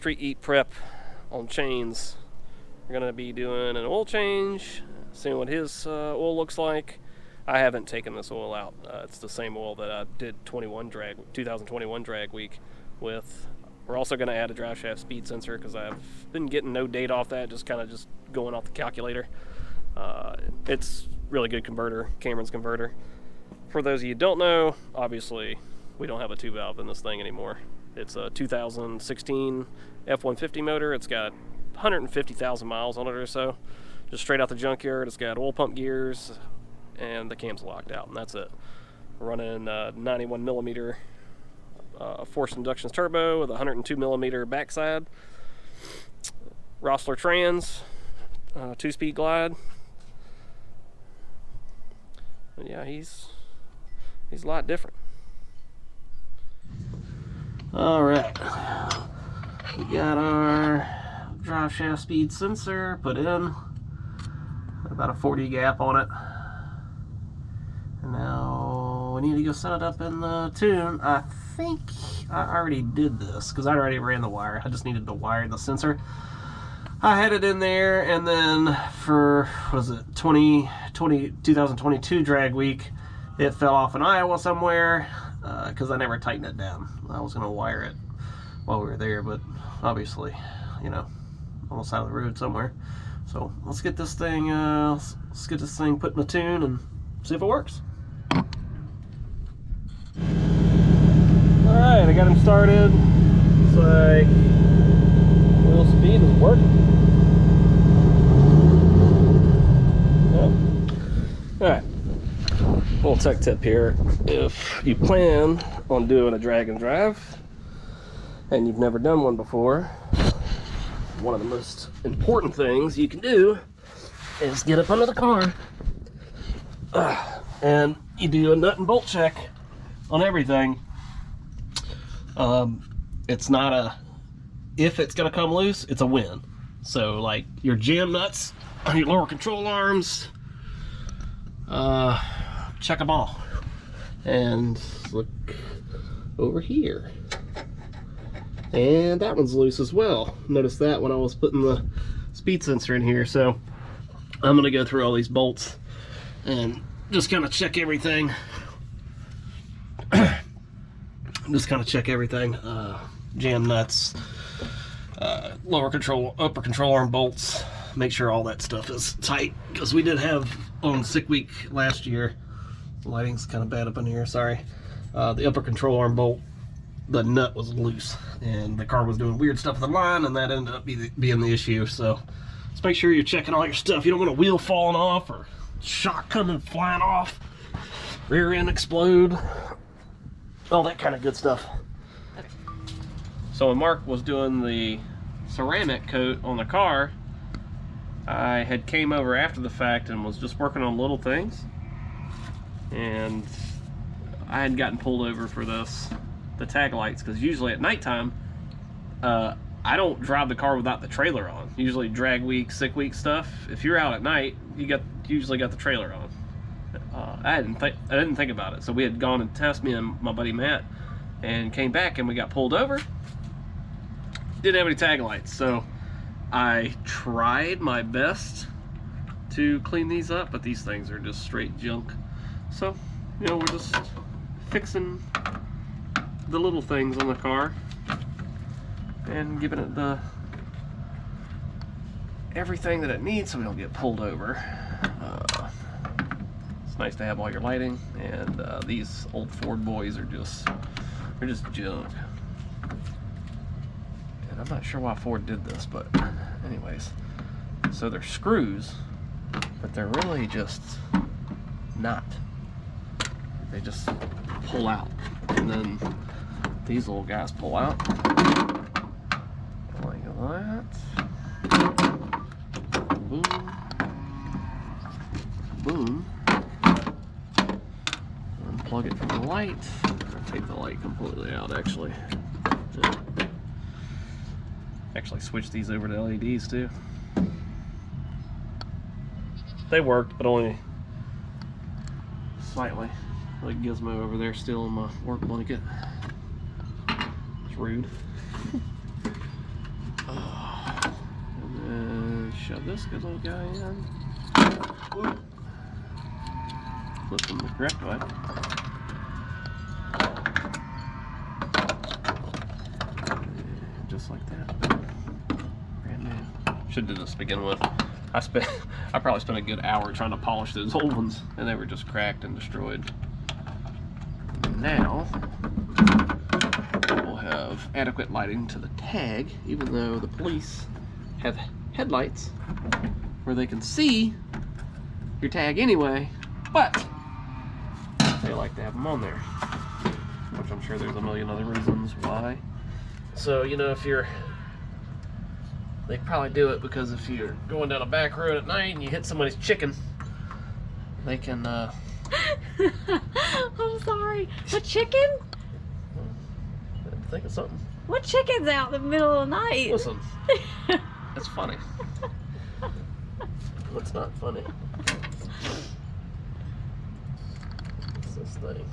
street Yeet prep on Chainz. We're going to be doing an oil change, seeing what his oil looks like. I haven't taken this oil out. It's the same oil that I did 2021 drag week with. We're also going to add a drive shaft speed sensor because I've been getting no data off that, just going off the calculator. It's really good converter, Cameron's converter. For those of you who don't know, obviously we don't have a 2-valve in this thing anymore. It's a 2016 F-150 motor. It's got 150,000 miles on it or so. Just straight out the junkyard. It's got oil pump gears, and the cam's locked out, and that's it. Running 91 millimeter forced induction turbo with a 102 millimeter backside. Rossler trans, 2-speed glide. But yeah, he's a lot different. All right, we got our drive shaft speed sensor put in, about a 40 gap on it, and now we need to go set it up in the tune. I think I already did this because I already ran the wire. I just needed to wire the sensor. I had it in there, and then for, what was it, 2022 drag week, it fell off in Iowa somewhere because I never tightened it down. I was going to wire it while we were there, but obviously, you know, on the side of the road somewhere. So let's get this thing put in a tune and see if it works. All right, I got him started. Looks like wheel speed is working. All right, little tech tip here. If you plan on doing a drag and drive and you've never done one before, one of the most important things you can do is get up under the car and you do a nut and bolt check on everything. It's not a if it's gonna come loose, it's a when. So like your jam nuts on your lower control arms, check them all. And look over here, and that one's loose as well. Notice that when I was putting the speed sensor in here. So I'm gonna go through all these bolts and just kind of check everything. Jam nuts, lower control, upper control arm bolts, make sure all that stuff is tight, because we did have on sick week last year, the lighting's kind of bad up in here, sorry, the upper control arm bolt, the nut was loose and the car was doing weird stuff with the line, and that ended up being the issue. So let's make sure you're checking all your stuff. You don't want a wheel falling off or shock coming flying off, rear end explode, all that kind of good stuff. So when Mark was doing the ceramic coat on the car, I had came over after the fact and was just working on little things, and I had gotten pulled over for the tag lights, because usually at nighttime I don't drive the car without the trailer on. Usually drag week, sick week stuff, if you're out at night, you usually got the trailer on. I didn't think about it. So we had gone and tested, me and my buddy Matt, and came back and we got pulled over. Didn't have any tag lights, so I tried my best to clean these up, but these things are just straight junk. So, you know, we're just fixing the little things on the car and giving it everything that it needs so we don't get pulled over. It's nice to have all your lighting, and these old Ford boys are they're just junk. And I'm not sure why Ford did this, but anyways, so they're screws, but they're really just not. They just pull out, and then these little guys pull out like that. Boom, boom. Unplug it from the light. Take the light completely out, actually. Yeah. Actually switch these over to LEDs too. They worked, but only slightly. Like Gizmo over there still in my work blanket. It's rude. And then shove this good little guy in. Flip them the correct way. And just like that. Brand new. Should do this to begin with. I probably spent a good hour trying to polish those old ones, and they were just cracked and destroyed. Now we'll have adequate lighting to the tag, even though the police have headlights where they can see your tag anyway, but they like to have them on there, which I'm sure there's a million other reasons why. So, you know, they probably do it because if you're going down a back road at night and you hit somebody's chicken, they can I'm sorry. A chicken? Think of something. What chicken's out in the middle of the night? Listen, it's funny. What's not funny? What's this thing?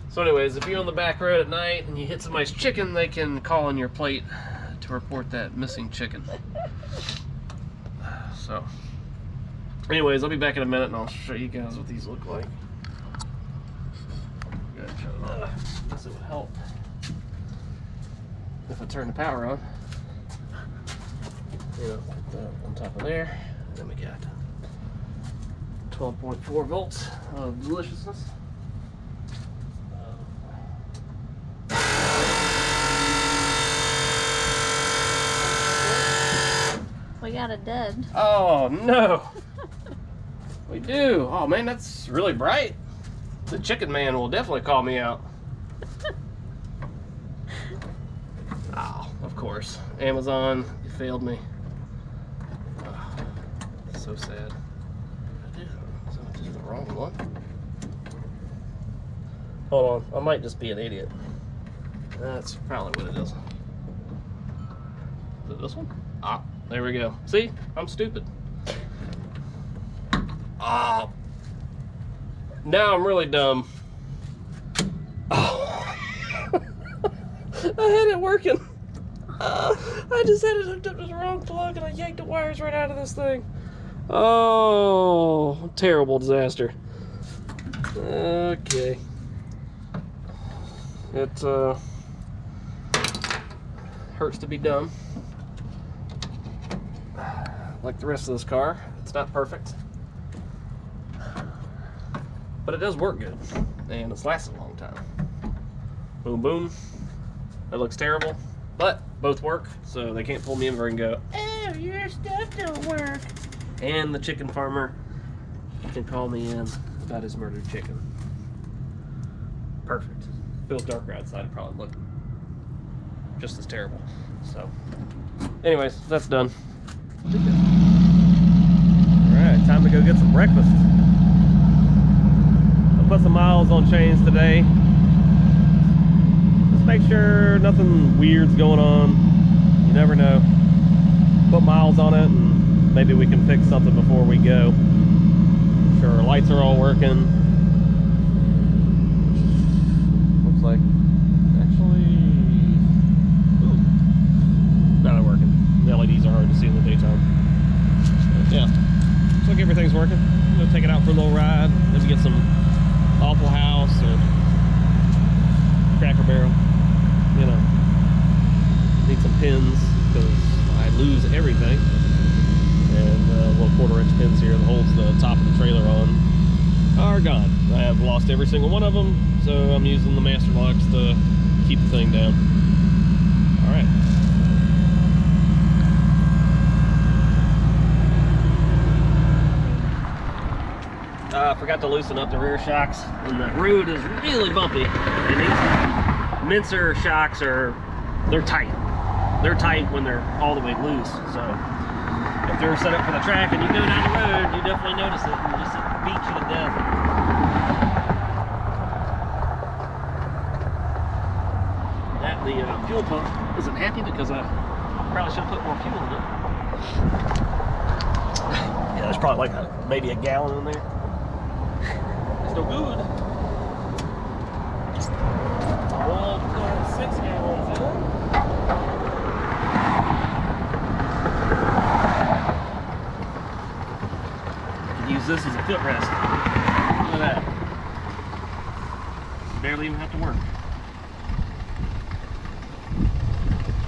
So anyways, if you're on the back road at night and you hit somebody's chicken, they can call on your plate to report that missing chicken. So anyways, I'll be back in a minute and I'll show you guys what these look like. I guess it would help if I turn the power on. You know, put that on top of there. And then we got 12.4 volts of deliciousness. We got a dud. Oh no! We do. Oh man, that's really bright. The chicken man will definitely call me out. Oh, of course. Amazon, you failed me. Oh, so sad. I did the wrong one. Hold on, I might just be an idiot. That's probably what it is. Is it this one? Ah, there we go. See? I'm stupid. Oh. Now I'm really dumb. Oh. I had it working. I just had it hooked up to the wrong plug and I yanked the wires right out of this thing. Oh, terrible disaster. Okay. It hurts to be dumb. Like the rest of this car, it's not perfect. But it does work good, and it's lasted a long time. Boom, boom. That looks terrible, but both work, so they can't pull me over and go, "Oh, your stuff don't work." And the chicken farmer can call me in about his murdered chicken. Perfect. Feels darker outside, it probably look just as terrible. So, anyways, that's done. Alright, time to go get some breakfast. Put some miles on Chainz today. Just make sure nothing weird's going on. You never know. Put miles on it and maybe we can fix something before we go. Make sure our lights are all working. Looks like actually now they're working. The LEDs are hard to see in the daytime. But yeah. Looks like everything's working. I'm gonna take it out for a little ride. Maybe get some Waffle House or Cracker Barrel, you know. Need some pins because I lose everything. And little 1/4-inch pins here that holds the top of the trailer on are gone. I have lost every single one of them, so I'm using the master locks to keep the thing down. All right. I forgot to loosen up the rear shocks, and the road is really bumpy. And these Mincer shocks they're tight. They're tight when they're all the way loose. So if they're set up for the track and you go down the road, you definitely notice it and just beat you to death. The fuel pump isn't happy because I probably should have put more fuel in it. Yeah, there's probably like maybe a gallon in there. It's no good. Well, 6 gallons in. use this as a footrest. Look at that. Barely even have to work.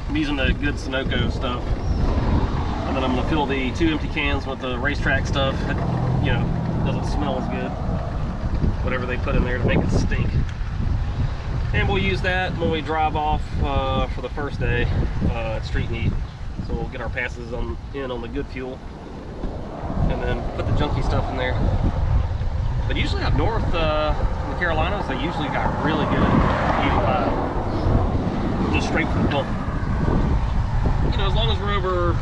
I'm using the good Sunoco stuff. And then I'm gonna fill the 2 empty cans with the racetrack stuff that, you know, doesn't smell as good. Whatever they put in there to make it stink. And we'll use that when we drive off for the first day at Street Meet. So we'll get our passes in on the good fuel. And then put the junky stuff in there. But usually up north in the Carolinas, they usually got really good 85. Just straight from the pump. You know, as long as we're over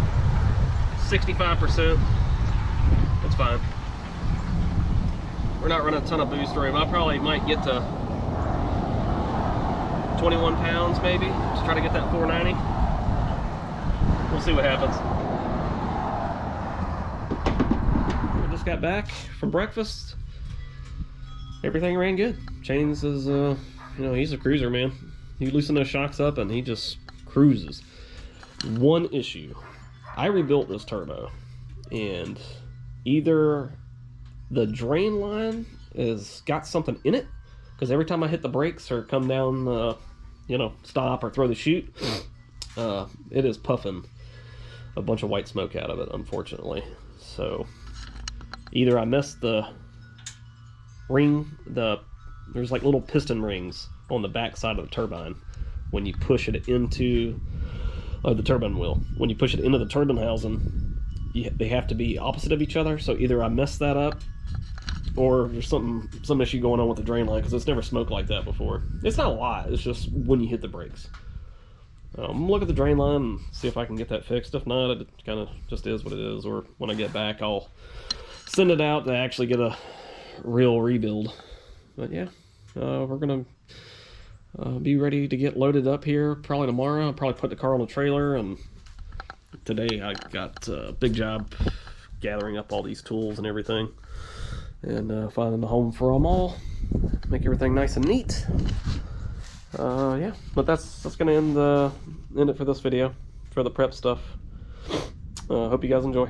65%, that's fine. We're not running a ton of boost through him. I probably might get to 21 pounds maybe to try to get that 490. We'll see what happens. I just got back from breakfast. Everything ran good. Chainz is, you know, he's a cruiser, man. You loosen those shocks up and he just cruises. One issue. I rebuilt this turbo and either the drain line has got something in it, because every time I hit the brakes or come down, you know, stop or throw the chute, it is puffing a bunch of white smoke out of it, unfortunately. So either I messed the ring, there's like little piston rings on the back side of the turbine when you push it into the turbine wheel. When you push it into the turbine housing, they have to be opposite of each other. So either I messed that up, or there's some issue going on with the drain line, because it's never smoked like that before. It's not a lot, it's just when you hit the brakes. I'm gonna look at the drain line and see if I can get that fixed. If not, it kind of just is what it is. Or when I get back, I'll send it out to actually get a real rebuild. But yeah, we're gonna be ready to get loaded up here probably tomorrow. I'll probably put the car on the trailer, and today I got a big job gathering up all these tools and everything, and finding a home for them all, make everything nice and neat. Yeah, but that's gonna end it for this video, for the prep stuff. Hope you guys enjoy.